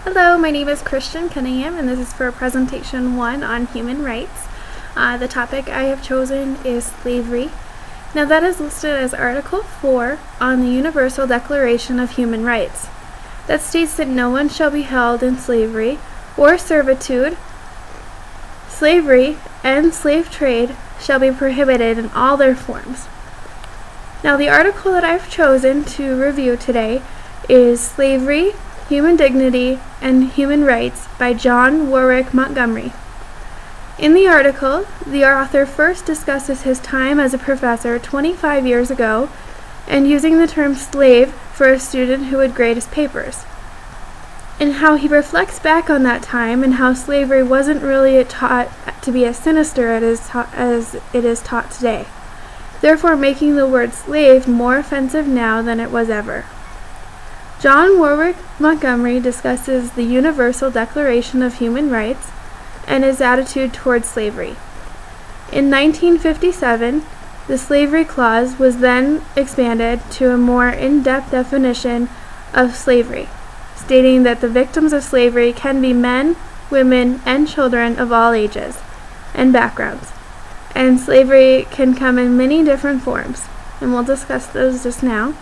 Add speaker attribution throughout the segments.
Speaker 1: Hello, my name is Christian Cunningham, and this is for Presentation 1 on Human Rights. The topic I have chosen is slavery. Now that is listed as Article 4 on the Universal Declaration of Human Rights. That states that no one shall be held in slavery or servitude. Slavery and slave trade shall be prohibited in all their forms. Now the article that I've chosen to review today is Slavery, Human Dignity, and Human Rights by John Warwick Montgomery. In the article, the author first discusses his time as a professor 25 years ago and using the term slave for a student who would grade his papers, and how he reflects back on that time and how slavery wasn't really taught to be as sinister as it is taught today, therefore making the word slave more offensive now than it was ever. John Warwick Montgomery discusses the Universal Declaration of Human Rights and his attitude towards slavery. In 1957, the Slavery Clause was then expanded to a more in-depth definition of slavery, stating that the victims of slavery can be men, women, and children of all ages and backgrounds, and slavery can come in many different forms, and we'll discuss those just now.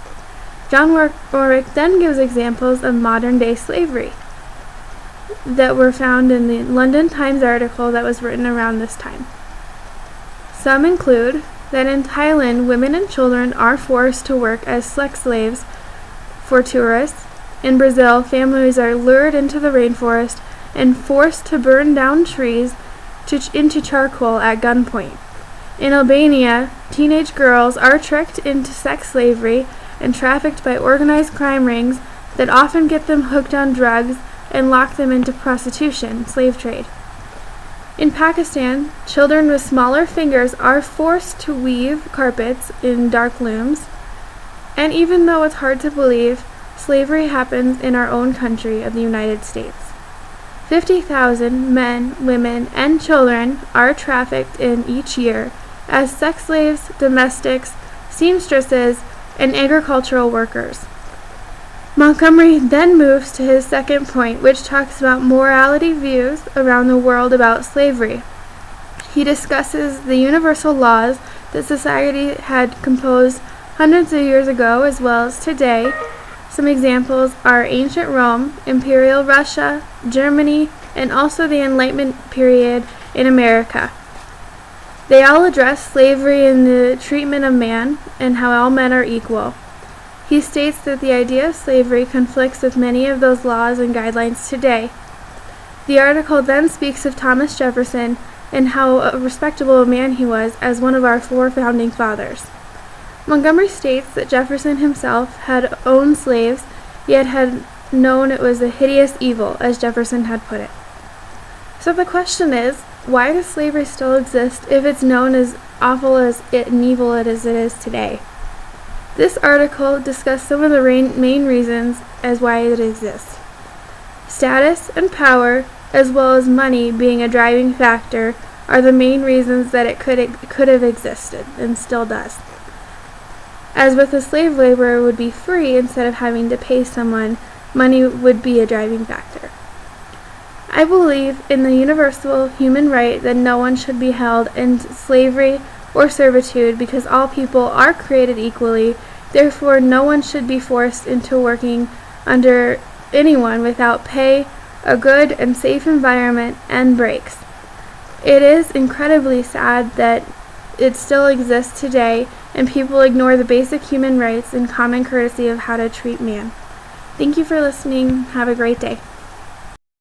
Speaker 1: John Warwick then gives examples of modern-day slavery that were found in the London Times article that was written around this time. Some include that in Thailand, women and children are forced to work as sex slaves for tourists. In Brazil, families are lured into the rainforest and forced to burn down trees into charcoal at gunpoint. In Albania, teenage girls are tricked into sex slavery and trafficked by organized crime rings that often get them hooked on drugs and lock them into prostitution, slave trade. In Pakistan, children with smaller fingers are forced to weave carpets in dark looms. And even though it's hard to believe, slavery happens in our own country of the United States. 50,000 men, women, and children are trafficked in each year as sex slaves, domestics, seamstresses, and agricultural workers. Montgomery then moves to his second point, which talks about morality views around the world about slavery. He discusses the universal laws that society had composed hundreds of years ago as well as today. Some examples are ancient Rome, Imperial Russia, Germany, and also the Enlightenment period in America. They all address slavery and the treatment of man and how all men are equal. He states that the idea of slavery conflicts with many of those laws and guidelines today. The article then speaks of Thomas Jefferson and how a respectable man he was as one of our four founding fathers. Montgomery states that Jefferson himself had owned slaves, yet had known it was a hideous evil, as Jefferson had put it. So the question is, why does slavery still exist if it's known as awful as and evil as it is today? This article discussed some of the main reasons as why it exists. Status and power, as well as money being a driving factor, are the main reasons that it could have existed, and still does. As with a slave laborer would be free instead of having to pay someone, money would be a driving factor. I believe in the universal human right that no one should be held in slavery or servitude because all people are created equally. Therefore, no one should be forced into working under anyone without pay, a good and safe environment, and breaks. It is incredibly sad that it still exists today and people ignore the basic human rights and common courtesy of how to treat man. Thank you for listening. Have a great day.